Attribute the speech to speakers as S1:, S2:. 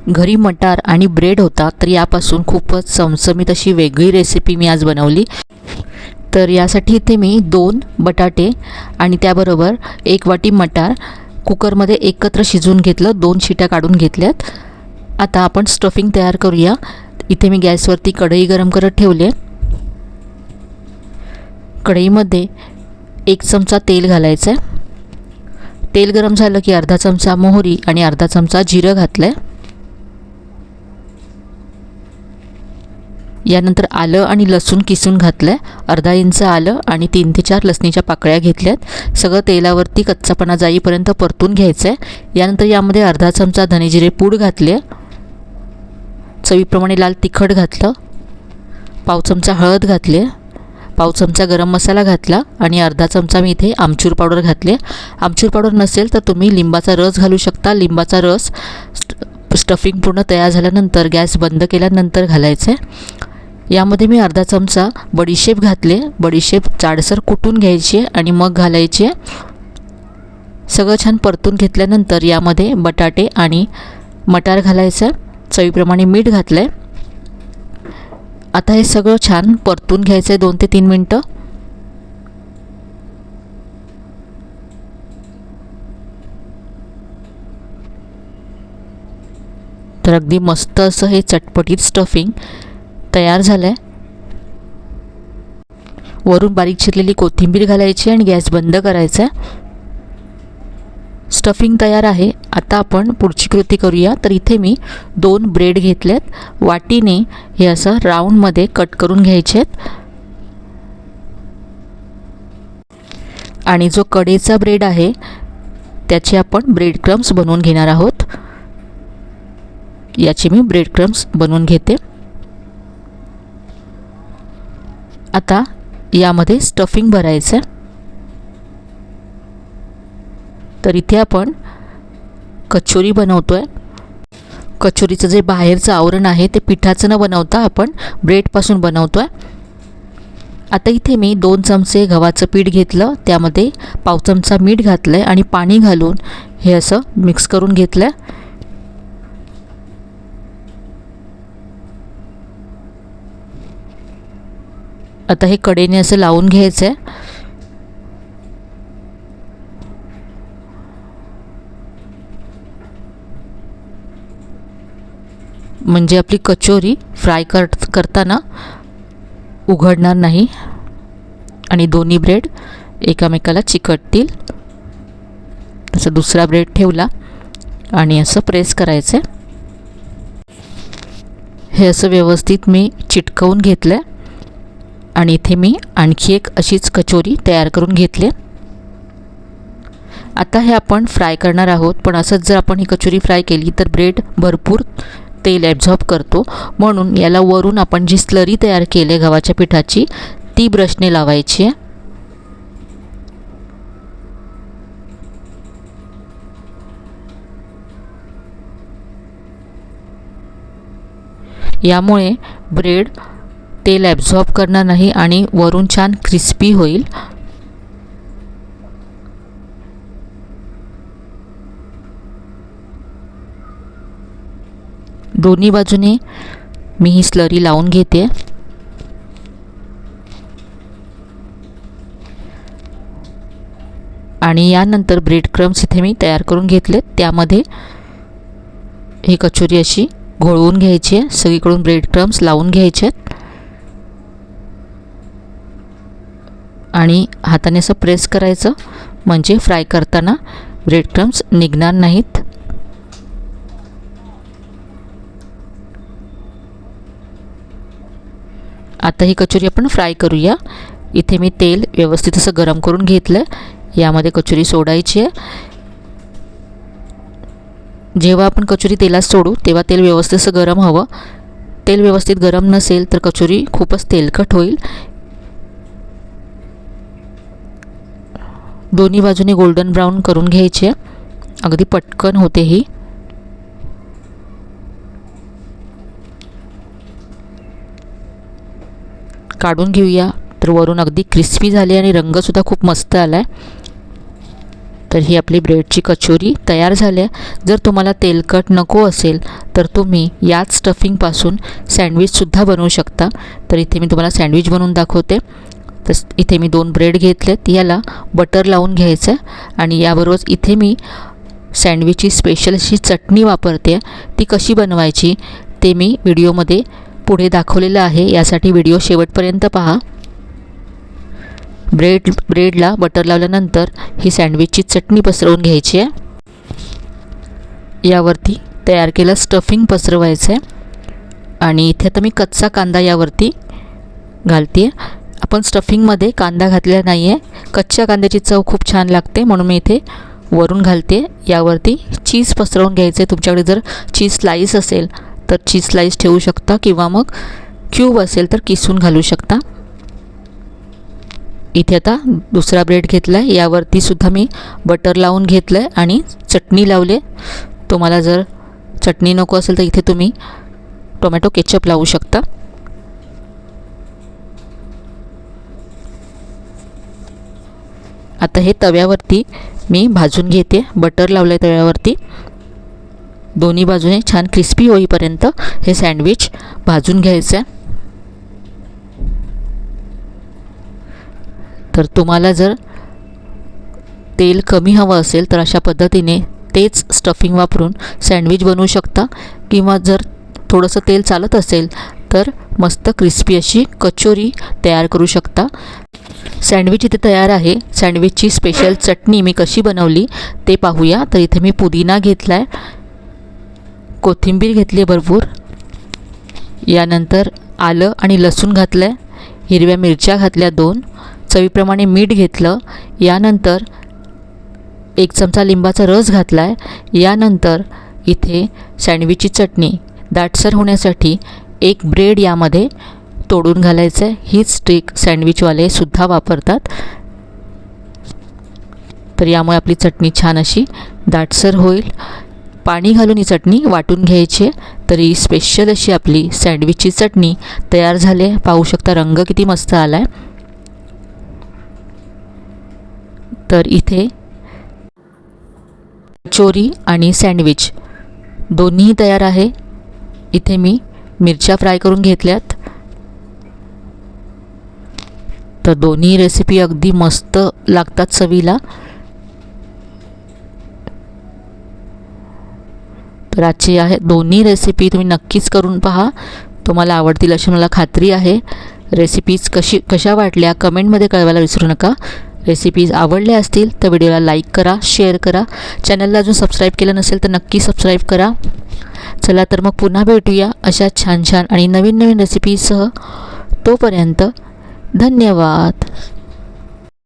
S1: घरी मटार आणि ब्रेड होता, तर यापासून खूपच चमचमीत अशी वेगळी रेसिपी मी आज बनवली। तर यासाठी इथे मी 2 बटाटे आणि त्याबरोबर 1 वाटी मटार कुकरमध्ये एकत्र शिजवून घेतलं, 2 शिट्या काढून घेतल्यात। आता आपण स्टफिंग तयार करूया। इथे मी गॅसवरती कढई गरम करत ठेवले। कढईमध्ये 1 चमचा तेल घालायचं आहे। तेल गरम झालं की अर्धा चमचा मोहरी आणि अर्धा चमचा जिरं घातलं आहे। यानंतर आलं आणि लसूण किसून घातलं आहे। अर्धा इंच आलं आणि 3 ते 4 लसणीच्या पाकळ्या घेतल्यात। सगळं तेलावरती कच्चापणा जाईपर्यंत परतून घ्यायचं आहे। यानंतर यामध्ये अर्धा चमचा धने जिरे पूड घातले, चवीप्रमाणे लाल तिखट घातलं, पाव चमचा हळद घातली, पाव चमचा गरम मसाला घातला आणि अर्धा चमचा मी इथे आमचूर पावडर घातले। आमचूर पावडर नसेल तर तुम्ही लिंबाचा रस घालू शकता। लिंबाचा रस स्टफिंग पूर्ण तयार झाल्यानंतर गॅस बंद केल्यानंतर घालायचं आहे। यामध्ये मी अर्धा चमचा बडीशेप घातले। बडीशेप जाडसर कुटून घ्यायची आणि मग घालायची। सगळं छान परतून घेतल्यानंतर यामध्ये बटाटे आणि मटार घालायचं, चवीप्रमाणे मीठ घातलं। आता हे सगळं छान परतून घ्यायचं आहे 2 ते 3 मिनटं। तर अगदी मस्त असं हे चटपटीत स्टफिंग तयार झालं आहे। वरून बारीक चिरलेली कोथिंबीर घालायची आणि गॅस बंद करायचा आहे। स्टफिंग तयार आहे। आता आपण पुढची कृती करूया। तर इथे मी 2 ब्रेड घेतलेत, वाटीने हे असं राऊंडमध्ये कट करून घ्यायचे आहेत आणि जो कडेचा ब्रेड आहे त्याचे आपण ब्रेड क्रम्स बनवून घेणार आहोत। याचे मी ब्रेड क्रम्स बनवून घेते। आता यामध्ये स्टफिंग भरायचं। तर इथे आपण कचोरी बनवतोय। कचोरीचं जे बाहेरचं आवरण आहे ते पिठाचं न बनवता आपण ब्रेडपासून बनवतोय। आता इथे मी 2 चमचे गव्हाचं पीठ घेतलं, त्यामध्ये पाव चमचा मीठ घातलंय आणि पाणी घालून हे असं मिक्स करून घेतलंय। आता हे कडेने असं लावून घ्यायचं आहे। म्हणजे आपली कचोरी फ्राय करताना उघडणार नाही आणि दोन्ही ब्रेड एकामेकाला चिकटतील। तसं दुसरा ब्रेड ठेवला आणि असं प्रेस करायचं आहे। हे असं व्यवस्थित मी चिटकवून घेतलं आणि इथे मी आणखी एक अशीच कचोरी तयार करून घेतली। आता हे आपण फ्राय करणार आहोत, पण असंच जर आपण ही कचोरी फ्राय केली तर ब्रेड भरपूर तेल ॲब्झॉर्ब करतो, म्हणून याला वरून आपण जी स्लरी तयार केली गव्हाच्या पिठाची ती ब्रशने लावायची आहे। यामुळे ब्रेड तेल ॲब्झॉर्ब करणार नाही आणि वरून छान क्रिस्पी होईल। दोन्ही बाजूने मी ही स्लरी लावून घेते आणि यानंतर ब्रेड क्रम्स इथे मी तयार करून घेतले। त्यामध्ये ही कचोरी अशी घोळवून घ्यायची आहे, सगळीकडून ब्रेड क्रम्स लावून घ्यायचे आणि हाताने असं प्रेस करायचं, म्हणजे फ्राय करताना ब्रेड क्रम्स निघणार नाहीत। आता ही कचोरी आपण फ्राय करूया। इथे मी तेल व्यवस्थित असं गरम करून घेतलं, यामध्ये कचोरी सोडायची आहे। जेव्हा आपण कचोरी तेलात सोडू तेव्हा तेल व्यवस्थित असं गरम हवं। तेल व्यवस्थित गरम नसेल तर कचोरी खूपच तेलकट होईल। दोन्ही बाजूने गोल्डन ब्राउन करून घ्यायचे, अगदी पटकन होते ही। काढून घेऊया। तर वरून अगदी क्रिस्पी झाली आणि रंगसुद्धा खूप मस्त आला आहे। तर ही आपली ब्रेडची कचोरी तयार झाली आहे. जर तुम्हाला तेलकट नको असेल तर तुम्ही याच स्टफिंगपासून सँडविचसुद्धा बनवू शकता. तर इथे मी तुम्हाला सँडविच बनवून दाखवते. तर इथे मी 2 ब्रेड घेतलेत, याला बटर लावून घ्यायचं आहे आणि याबरोबरच इथे मी सँडविचची स्पेशल अशी चटणी वापरते. ती कशी बनवायची ते मी व्हिडिओमध्ये पुढे दाखवलेलं आहे, यासाठी व्हिडिओ शेवटपर्यंत पहा. ब्रेडला बटर लावल्यानंतर ही सँडविचची चटणी पसरवून घ्यायची आहे. यावरती तयार केलं स्टफिंग पसरवायचं आहे आणि इथे आता मी कच्चा कांदा यावरती घालते आहे. आपण स्टफिंगमध्ये कांदा घातलेला नाही आहे. कच्च्या कांद्याची चव खूप छान लागते म्हणून मी इथे वरून घालते. यावरती चीज पसरवून घ्यायचं आहे. तुमच्याकडे जर चीज स्लाईस असेल तर चीज स्लाईस ठेवू शकता किंवा मग क्यूब असेल तर किसून घालू शकता. इथे आता दुसरा ब्रेड घेतला आहे, यावरती सुद्धा मी बटर लावून घेतलं आहे आणि चटणी लावले. तुम्हाला जर चटणी नको असेल तर इथे तुम्ही टोमॅटो केचप लावू शकता. आता हे तव्यावरती मी भाजून घेते. बटर लावलं आहे तव्यावरती. दोन्ही बाजूने छान क्रिस्पी होईपर्यंत हे सँडविच भाजून घ्यायचं आहे. तर तुम्हाला जर तेल कमी हवं असेल तर अशा पद्धतीने तेच स्टफिंग वापरून सँडविच बनवू शकता किंवा जर थोडंसं तेल चालत असेल तर मस्त क्रिस्पी अशी कचोरी तयार करू शकता. सँडविच इथे तयार आहे. सँडविचची स्पेशल चटणी मी कशी बनवली ते पाहूया. तर इथे मी पुदिना घेतला आहे, कोथिंबीर घेतली आहे भरपूर, यानंतर आलं आणि लसूण घातलं आहे, हिरव्या मिरच्या घातल्या 2, चवीप्रमाणे मीठ घेतलं, यानंतर 1 चमचा लिंबाचा रस घातला आहे. यानंतर इथे सँडविचची चटणी दाटसर होण्यासाठी 1 ब्रेड यामध्ये तोडून घालायचं आहे. हीच ट्रिक सँडविचवाले सुद्धा वापरतात. तर यामुळे आपली चटणी छान अशी दाटसर होईल. पाणी घालून ही चटणी वाटून घ्यायची आहे. तर ही स्पेशल अशी आपली सँडविचची चटणी तयार झाली आहे. पाहू शकता रंग किती मस्त आला आहे. तर इथे कचोरी आणि सँडविच दोन्ही तयार आहे. इथे मी मिरच्या फ्राय करून घेतल्यात. तर दोन्ही रेसिपी अगदी मस्त लागतात चवीला. तर आजची आहे दोन्ही रेसिपी तुम्ही नक्कीच करून पहा. तुम्हाला आवडतील अशी मला खात्री आहे. रेसिपीज कशा वाटल्या कमेंटमध्ये कळवायला विसरू नका. रेसिपीज आवडल्या असतील तर व्हिडिओला लाईक करा, शेअर करा. चॅनलला अजून सबस्क्राईब केलं नसेल तर नक्की सबस्क्राईब करा. चला तर मग पुन्हा भेटूया अशा छान छान आणि नवीन नवीन रेसिपीसह. तोपर्यंत धन्यवाद.